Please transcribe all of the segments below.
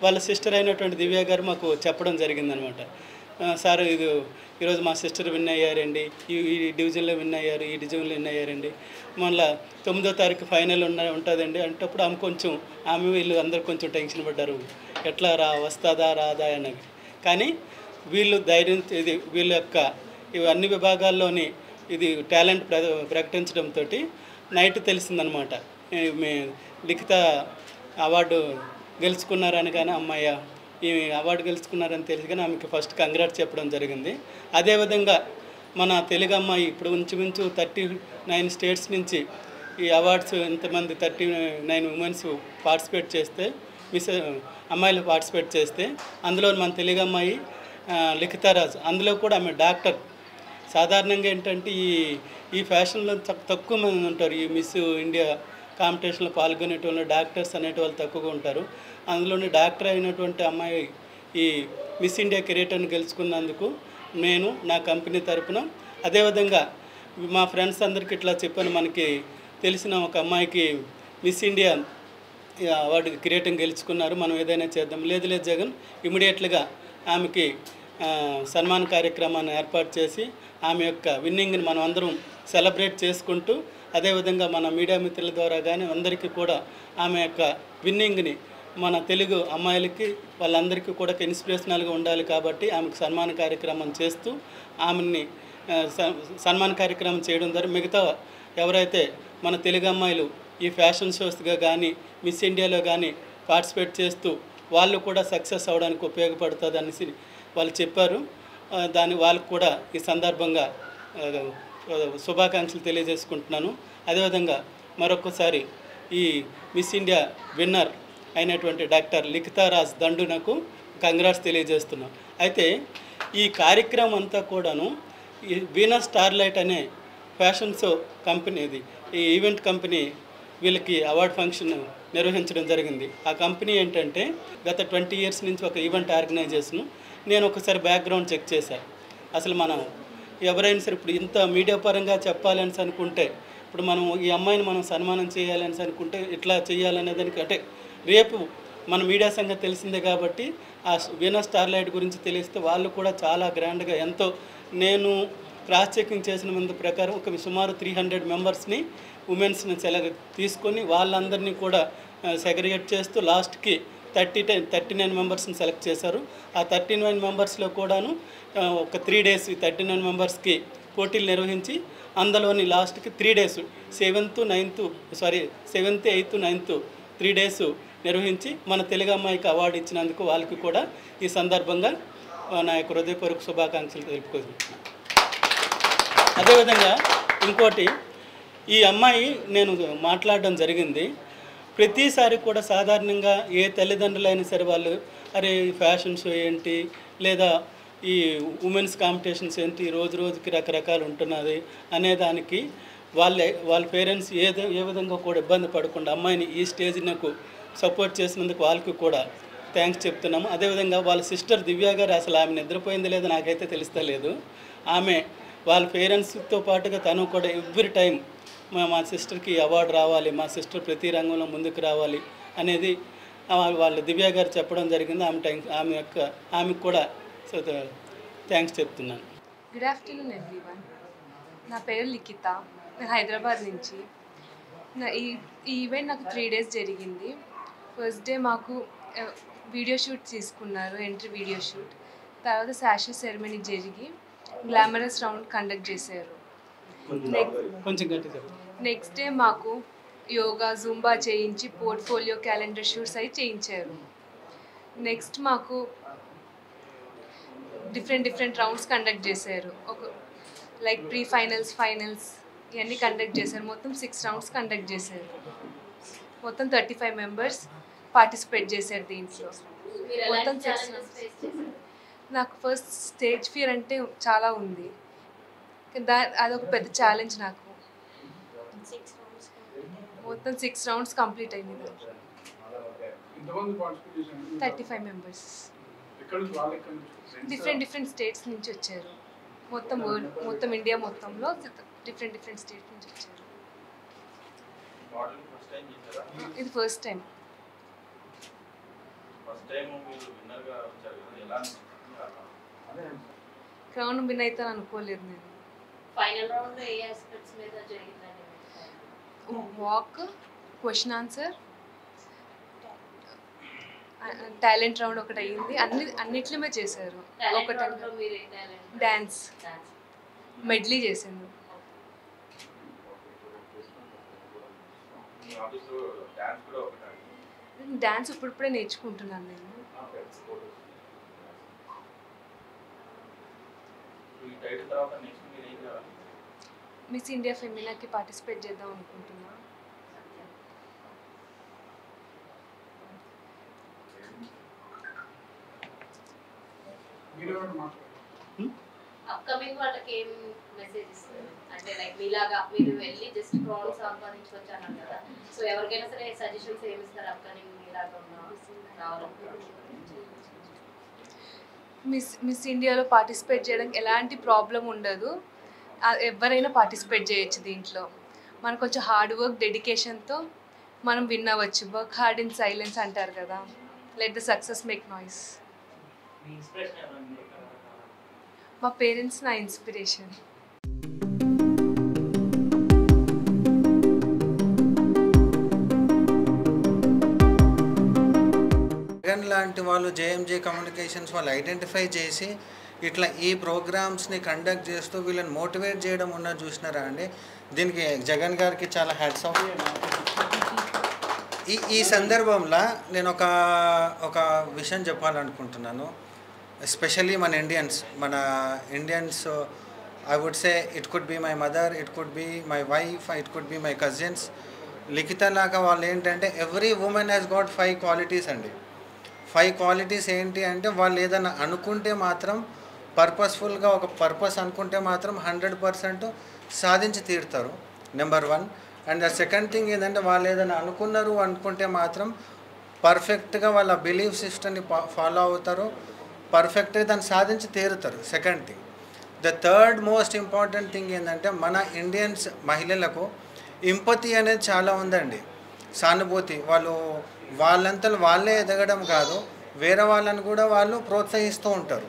వాళ్ళ సిస్టర్ అయినటువంటి దివ్య గారు మాకు చెప్పడం జరిగిందనమాట. సార్ ఈరోజు మా సిస్టర్ విన్ అయ్యారండి, ఈ డివిజన్లో విన్ అయ్యారు, ఈ డివిజన్లో విన్ అయ్యారండి, మళ్ళీ 9వ తారీఖు ఫైనల్ ఉంటుందండి అంటప్పుడు ఆమె వీళ్ళు అందరూ కొంచెం టెన్షన్ పడ్డారు, ఎట్లా వస్తుందా రాదా అన్నది. కానీ వీళ్ళు ధైర్యం వీళ్ళ యొక్క అన్ని విభాగాల్లోని ఇది టాలెంట్ ప్రకటించడంతో నైట్ తెలిసిందనమాట. లిఖిత అవార్డు గెలుచుకున్నారని, కానీ అమ్మాయి ఈ అవార్డు గెలుచుకున్నారని తెలిసి కానీ ఆమెకి ఫస్ట్ కంగ్రాట్స్ చెప్పడం జరిగింది. అదేవిధంగా మన తెలుగు అమ్మాయి ఇప్పుడు ఇంచుమించు 39 స్టేట్స్ నుంచి ఈ అవార్డ్స్ ఇంతమంది 39 ఉమెన్స్ పార్టిసిపేట్ చేస్తే, అమ్మాయిలు పార్టిసిపేట్ చేస్తే అందులో మన తెలుగు అమ్మాయి లిఖితారాజ్, అందులో కూడా ఆమె డాక్టర్. సాధారణంగా ఏంటంటే ఈ ఫ్యాషన్లో తక్కువ మంది ఉంటారు. ఈ మిస్ ఇండియా కాంపిటీషన్లో పాల్గొనేటోళ్ళు డాక్టర్స్ అనేటివాళ్ళు తక్కువగా ఉంటారు. అందులోని డాక్టర్ అయినటువంటి అమ్మాయి ఈ మిస్ ఇండియా కిరీటాన్ని గెలుచుకున్నందుకు నేను నా కంపెనీ తరపున, అదేవిధంగా మా ఫ్రెండ్స్ అందరికీ ఇట్లా చెప్పాను, మనకి తెలిసిన ఒక అమ్మాయికి మిస్ ఇండియా అవార్డు కిరీటం గెలుచుకున్నారు, మనం ఏదైనా చేద్దాం. లేదు జగన్, ఇమీడియట్లుగా ఆమెకి సన్మాన కార్యక్రమాన్ని ఏర్పాటు చేసి ఆమె యొక్క విన్నింగ్ని మనం అందరం సెలబ్రేట్ చేసుకుంటూ, అదేవిధంగా మన మీడియా మిత్రుల ద్వారా కానీ అందరికీ కూడా ఆమె యొక్క విన్నింగ్ని మన తెలుగు అమ్మాయిలకి వాళ్ళందరికీ కూడా ఇన్స్పిరేషనల్గా ఉండాలి కాబట్టి ఆమెకు సన్మాన కార్యక్రమం చేస్తూ ఆమెని సన్మాన కార్యక్రమం చేయడం ద్వారా మిగతా ఎవరైతే మన తెలుగు అమ్మాయిలు ఈ ఫ్యాషన్ షోస్గా కానీ మిస్ ఇండియాలో కానీ పార్టిసిపేట్ చేస్తూ వాళ్ళు కూడా సక్సెస్ అవ్వడానికి ఉపయోగపడుతుంది అనేసి వాళ్ళు చెప్పారు. వాళ్ళకు కూడా ఈ సందర్భంగా శుభాకాంక్షలు తెలియజేసుకుంటున్నాను. అదేవిధంగా మరొకసారి ఈ మిస్ ఇండియా విన్నర్ అయినటువంటి డాక్టర్ లిఖితారాజ్ దండునకు కంగ్రాట్స్ తెలియజేస్తున్నాం. అయితే ఈ కార్యక్రమం అంతా కూడాను ఈ వీనస్ స్టార్లైట్ అనే ఫ్యాషన్ షో కంపెనీది, ఈ ఈవెంట్ కంపెనీ వీళ్ళకి అవార్డ్ ఫంక్షన్ నిర్వహించడం జరిగింది. ఆ కంపెనీ ఏంటంటే గత 20 ఇయర్స్ నుంచి ఒక ఈవెంట్ ఆర్గనైజేషను. నేను ఒకసారి బ్యాక్గ్రౌండ్ చెక్ చేశాను. అసలు మనం ఎవరైనా సరే ఇప్పుడు ఇంత మీడియా పరంగా చెప్పాలని అనుకుంటే, ఇప్పుడు మనం ఈ అమ్మాయిని మనం సన్మానం చేయాలని అనుకుంటే ఇట్లా చేయాలనే దానికి, అంటే రేపు మన మీడియా సంగతి తెలిసిందే కాబట్టి ఆ వీనస్ స్టార్లైట్ గురించి తెలిస్తే వాళ్ళు కూడా చాలా గ్రాండ్గా ఎంతో, నేను క్రాస్ చెకింగ్ చేసిన ముందు ప్రకారం ఒక సుమారు 300 మెంబర్స్ని ఉమెన్స్ని తీసుకొని వాళ్ళందరినీ కూడా సెగ్రిగేట్ చేస్తూ లాస్ట్కి 39 మెంబర్స్ని సెలెక్ట్ చేశారు. ఆ 39 మెంబర్స్లో కూడాను ఒక 3 డేస్ 39 మెంబర్స్కి పోటీలు నిర్వహించి అందులోని లాస్ట్కి 3 days 7th 8th 9th 3 days నిర్వహించి మన తెలుగు అమ్మాయికి అవార్డు ఇచ్చినందుకు వాళ్ళకి కూడా ఈ సందర్భంగా నా యొక్క హృదయపూర్వక శుభాకాంక్షలు తెలుపుకుంటున్నాను. అదేవిధంగా ఇంకోటి, ఈ అమ్మాయి నేను మాట్లాడడం జరిగింది. ప్రతిసారి కూడా సాధారణంగా ఏ తల్లిదండ్రులైనా సరే వాళ్ళు అరే ఫ్యాషన్ షో ఏంటి, లేదా ఈ ఉమెన్స్ కాంపిటీషన్స్ ఏంటి, రోజు రోజుకి రకరకాలు ఉంటున్నది అనేదానికి వాళ్ళ పేరెంట్స్ ఏ విధంగా కూడా ఇబ్బంది పడకుండా అమ్మాయిని ఈ స్టేజ్ నాకు సపోర్ట్ చేసినందుకు వాళ్ళకి కూడా థ్యాంక్స్ చెప్తున్నాము. అదేవిధంగా వాళ్ళ సిస్టర్ దివ్య గారు అసలు ఆమె నిద్రపోయింది లేదో నాకైతే తెలుస్తలేదు. ఆమె వాళ్ళ పేరెంట్స్తో పాటుగా తను కూడా ఎవ్రీ టైం మా సిస్టర్కి అవార్డు రావాలి, మా సిస్టర్ ప్రతి రంగంలో ముందుకు రావాలి అనేది వాళ్ళ దివ్య గారు చెప్పడం జరిగింది. ఆమెకు కూడా థ్యాంక్స్ చెప్తున్నాను. Good afternoon everyone. నా పేరు లిఖిత, నేను హైదరాబాద్ నుంచి. ఈ ఈవెంట్ నాకు 3 డేస్ జరిగింది. ఫస్ట్ డే మాకు వీడియో షూట్ తీసుకున్నారు, ఎంట్రీ వీడియో షూట్. తర్వాత శాషీ సెరమనీ జరిగి గ్లామరస్ రౌండ్ కండక్ట్ చేశారు. నెక్స్ట్ డే మాకు యోగా జూంబా చేయించి పోర్ట్ఫోలియో క్యాలెండర్ షూట్స్ అవి చేయించారు. నెక్స్ట్ మాకు డిఫరెంట్ రౌండ్స్ కండక్ట్ చేశారు. లైక్ ప్రీ ఫైనల్స్, ఫైనల్స్ ఇవన్నీ కండక్ట్ చేశారు. మొత్తం 6 రౌండ్స్ కండక్ట్ చేశారు. మొత్తం 35 మెంబర్స్ పార్టిసిపేట్ చేశారు దీంట్లో. మొత్తం 6 రౌండ్స్. నాకు ఫస్ట్ స్టేజ్ ఫియర్ అంటే చాలా ఉంది. అదొక పెద్ద ఛాలెంజ్ నాకు. మొత్తం 6 రౌండ్స్ కంప్లీట్ అయింది. 35 మెంబర్స్ డిఫరెంట్ స్టేట్స్ నుంచి వచ్చారు. మొత్తం ఇండియా మొత్తంలో డిఫరెంట్ స్టేట్స్ నుంచి వచ్చారు. ఇది ఫస్ట్ టైం. క్రౌన్ విన్ అయితే అనుకోలేదు నేను. ఫైనల్ రౌండ్ ఏ ఆస్పెక్ట్స్ మీద జరిగిందండి? Walk, question answer, talent round ఒకటి అయ్యింది. అన్నిట్లో మీద చేశారు. ఒకటి డ్యాన్స్, మెడ్లీ చేసింది. డ్యాన్స్ ఇప్పుడిప్పుడే నేర్చుకుంటున్నాను నేను. మిస్ ఇండియా ఫెమినాకి పార్టిసిపేట్ చేద్దాం అనుకుంటున్నా. అప్కమింగ్ వాళ్ళకి ఏం మెసేజ్ ఇస్తారు అంటే లైక్ మీలాగా మీరు వెళ్ళి జస్ట్ క్రౌన్ సంపాదించుకొచ్చాను కదా, సో ఎవరికైనా సరే సజెషన్స్ ఏమి ఇస్తారు అప్కమింగ్ మీలాగా రావాలనుకుంటున్నారు? మిస్ ఇండియాలో పార్టిసిపేట్ చేయడానికి ఎలాంటి ప్రాబ్లం ఉండదు. ఎవరైనా పార్టిసిపేట్ చేయొచ్చు దీంట్లో. మనకు కొంచెం హార్డ్ వర్క్, డెడికేషన్తో మనం విన్ అవ్వచ్చు. వర్క్ హార్డ్ ఇన్ సైలెన్స్ అంటారు కదా. Let the success make noise. మా పేరెంట్స్ నా ఇన్స్పిరేషన్. జగన్ లాంటి వాళ్ళు జేఎంజే కమ్యూనికేషన్స్ వాళ్ళు ఐడెంటిఫై చేసి ఇట్లా ఈ ప్రోగ్రామ్స్ని కండక్ట్ చేస్తూ వీళ్ళని మోటివేట్ చేయడం ఉన్నది చూసినారా అండి. దీనికి జగన్ గారికి చాలా హ్యాట్స్ ఆఫ్. ఈ సందర్భంలో నేను ఒక విషయం చెప్పాలనుకుంటున్నాను. ఎస్పెషల్లీ మన Indians I would say it could be my mother, it could be my wife, it could be my cousins. Likhitha లాగా వాళ్ళు ఏంటంటే every women has got 5 qualities అండి. 5 క్వాలిటీస్ ఏంటి అంటే వాళ్ళు ఏదైనా అనుకుంటే మాత్రం పర్పస్ఫుల్గా ఒక పర్పస్ అనుకుంటే మాత్రం 100% సాధించి తీరుతారు. Number 1. And the second thing ఏంటంటే వాళ్ళు ఏదైనా అనుకుంటే మాత్రం పర్ఫెక్ట్గా వాళ్ళ బిలీఫ్ సిస్టమ్ని ఫాలో అవుతారు, పర్ఫెక్ట్గా దాన్ని సాధించి తీరుతారు. Second thing. The third most important thing ఏంటంటే మన ఇండియన్స్ మహిళలకు ఎంపతి అనేది చాలా ఉందండి. సానుభూతి. వాళ్ళంతా వాళ్ళే ఎదగడం కాదు, వేరే వాళ్ళని కూడా వాళ్ళు ప్రోత్సహిస్తూ ఉంటారు.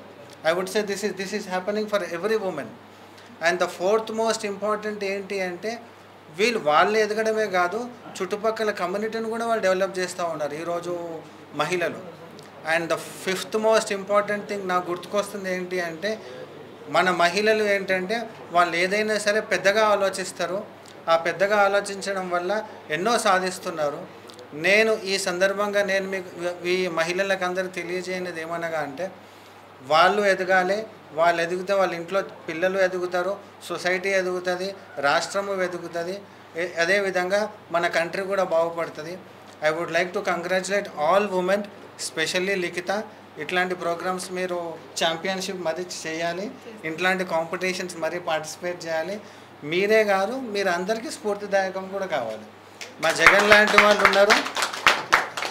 I would say this is happening for every women. And the fourth most important ఏంటి అంటే వాళ్ళు ఎదగడమే కాదు, చుట్టుపక్కల కమ్యూనిటీని కూడా వాళ్ళు డెవలప్ చేస్తూ ఉన్నారు ఈరోజు మహిళలు. And the fifth most important thing నాకు గుర్తుకొస్తుంది ఏంటి అంటే మన మహిళలు ఏంటంటే వాళ్ళు ఏదైనా సరే పెద్దగా ఆలోచిస్తారు. ఆ పెద్దగా ఆలోచించడం వల్ల ఎన్నో సాధిస్తున్నారు. నేను ఈ సందర్భంగా మీకు ఈ మహిళలకు అందరూ తెలియజేయనిది ఏమనగా అంటే వాళ్ళు ఎదగాలి. వాళ్ళు ఎదిగితే వాళ్ళ ఇంట్లో పిల్లలు ఎదుగుతారు, సొసైటీ ఎదుగుతుంది, రాష్ట్రము ఎదుగుతుంది, అదేవిధంగా మన కంట్రీ కూడా బాగుపడుతుంది. I would like to congratulate all women, specially Likhitha. ఇట్లాంటి ప్రోగ్రామ్స్ మీరు ఛాంపియన్షిప్ మరి చేయాలి, ఇట్లాంటి కాంపిటీషన్స్ మరీ పార్టిసిపేట్ చేయాలి. మీరే కాదు, మీరు అందరికీ స్ఫూర్తిదాయకం కూడా కావాలి. మా జగన్ లాంటి వాళ్ళు ఉన్నారు,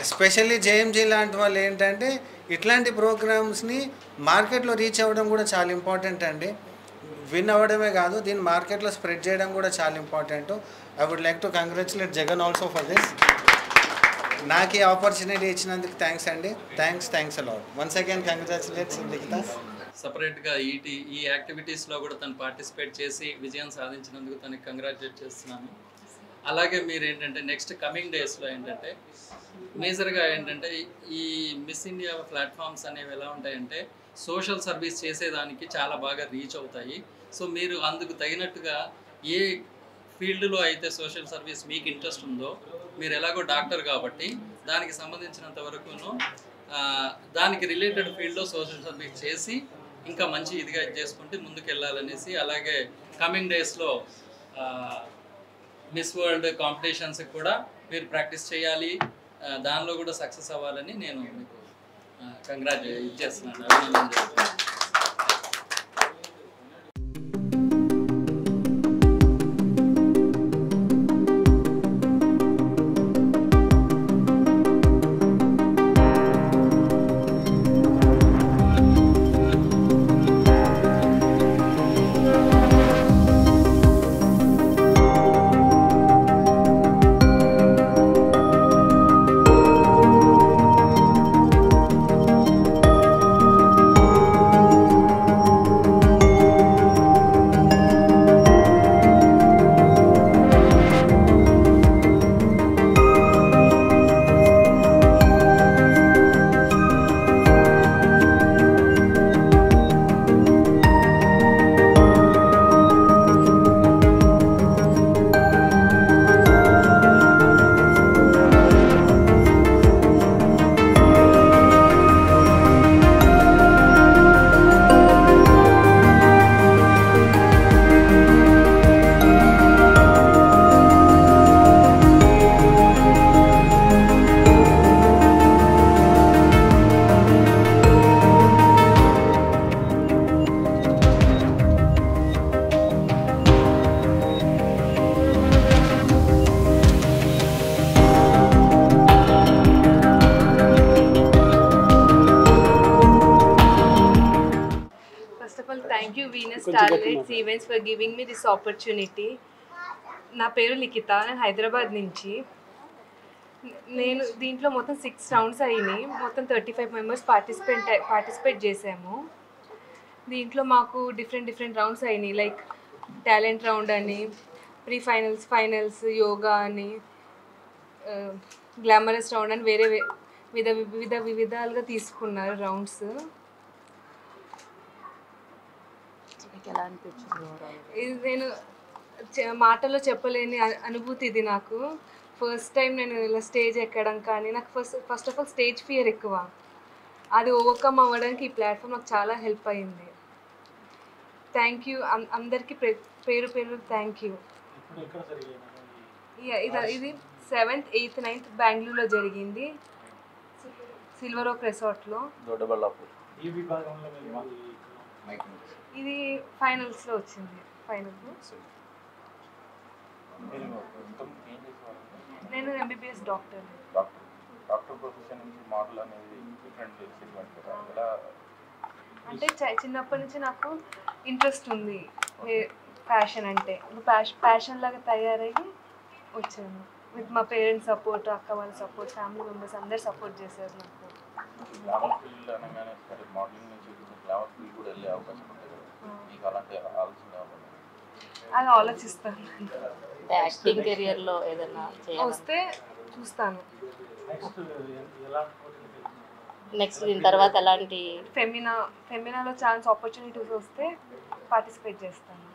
ఎస్పెషల్లీ జేఎంజీ లాంటి వాళ్ళు ఏంటంటే ఇట్లాంటి ప్రోగ్రామ్స్ని మార్కెట్లో రీచ్ అవ్వడం కూడా చాలా ఇంపార్టెంట్ అండి. విన్ అవ్వడమే కాదు, దీన్ని మార్కెట్లో స్ప్రెడ్ చేయడం కూడా చాలా important. I would like to congratulate Jagan also for this. నాకు ఈ ఆపర్చునిటీ ఇచ్చినందుకు థ్యాంక్స్ అండి. Thanks a lot. Once again congratulates Likhitha. సపరేట్గా ఈ యాక్టివిటీస్లో కూడా తను పార్టిసిపేట్ చేసి విజయం సాధించినందుకు తనకి కంగ్రాచులేట్ చేస్తున్నాను. అలాగే మీరు ఏంటంటే నెక్స్ట్ కమింగ్ డేస్లో ఏంటంటే మేజర్గా ఏంటంటే ఈ మిస్ ఇండియా ప్లాట్ఫామ్స్ అనేవి ఎలా ఉంటాయంటే సోషల్ సర్వీస్ చేసేదానికి చాలా బాగా రీచ్ అవుతాయి. సో మీరు అందుకు తగినట్టుగా ఏ ఫీల్డ్లో అయితే సోషల్ సర్వీస్ మీకు ఇంట్రెస్ట్ ఉందో, మీరు ఎలాగో డాక్టర్ కాబట్టి దానికి సంబంధించినంత వరకును దానికి రిలేటెడ్ ఫీల్డ్లో సోషల్ సర్వీస్ చేసి ఇంకా మంచి ఇదిగా చేసుకుంటే ముందుకు వెళ్ళాలనేసి, అలాగే కమింగ్ డేస్లో మిస్ వరల్డ్ కాంపిటీషన్స్కి కూడా మీరు ప్రాక్టీస్ చేయాలి, దానిలో కూడా సక్సెస్ అవ్వాలని నేను మీకు కంగ్రాచులేట్ చేస్తున్నాను, అభినందన చేస్తున్నాను. Starlets events for giving me this opportunity. నా పేరు లిఖిత, నేను హైదరాబాద్ నుంచి. నేను దీంట్లో మొత్తం 6 రౌండ్స్ అయినాయి. మొత్తం 35 మెంబర్స్ పార్టిసిపేట్ చేసాము. దీంట్లో మాకు డిఫరెంట్ రౌండ్స్ అయినాయి. లైక్ టాలెంట్ రౌండ్ అని, ప్రీ ఫైనల్స్, ఫైనల్స్, యోగా అని, గ్లామరస్ రౌండ్ అని వేరే వివిధాలుగా తీసుకున్నారు రౌండ్స్. ఇది నేను మాటల్లో చెప్పలేని అనుభూతి. ఇది నాకు ఫస్ట్ టైం నేను ఇలా స్టేజ్ ఎక్కడం. కానీ నాకు first of all stage fear ఎక్కువ. అది ఓవర్కమ్ అవ్వడానికి ఈ ప్లాట్ఫామ్ నాకు చాలా హెల్ప్ అయింది. థ్యాంక్ యూ అందరికీ పేరు థ్యాంక్ యూ. ఇది 7th, 8th, 9th బెంగళూరులో జరిగింది, సిల్వర్ ఓక్ రిసార్ట్లో. ఇది ఫైనల్స్లో వచ్చింది. నేను ఎంబీబీఎస్ డాక్టర్. అంటే చిన్నప్పటి నుంచి నాకు ఇంట్రెస్ట్ ఉంది ఫ్యాషన్ అంటే. ప్యాషన్ లాగా తయారయ్యి వచ్చాను. విత్ మా పేరెంట్స్ సపోర్ట్, అక్క వాళ్ళ సపోర్ట్, ఫ్యామిలీ మెంబర్స్ అందరు సపోర్ట్ చేశారు నాకు. అది ఆలోచిస్తాను. యాక్టింగ్ కెరియర్ లో ఏదైనా వస్తే చూస్తాను. నెక్స్ట్ దీని తర్వాత ఎలాంటి ఫెమినాలో ఛాన్స్ ఆపర్చునిటీస్ వస్తే పార్టిసిపేట్ చేస్తాను.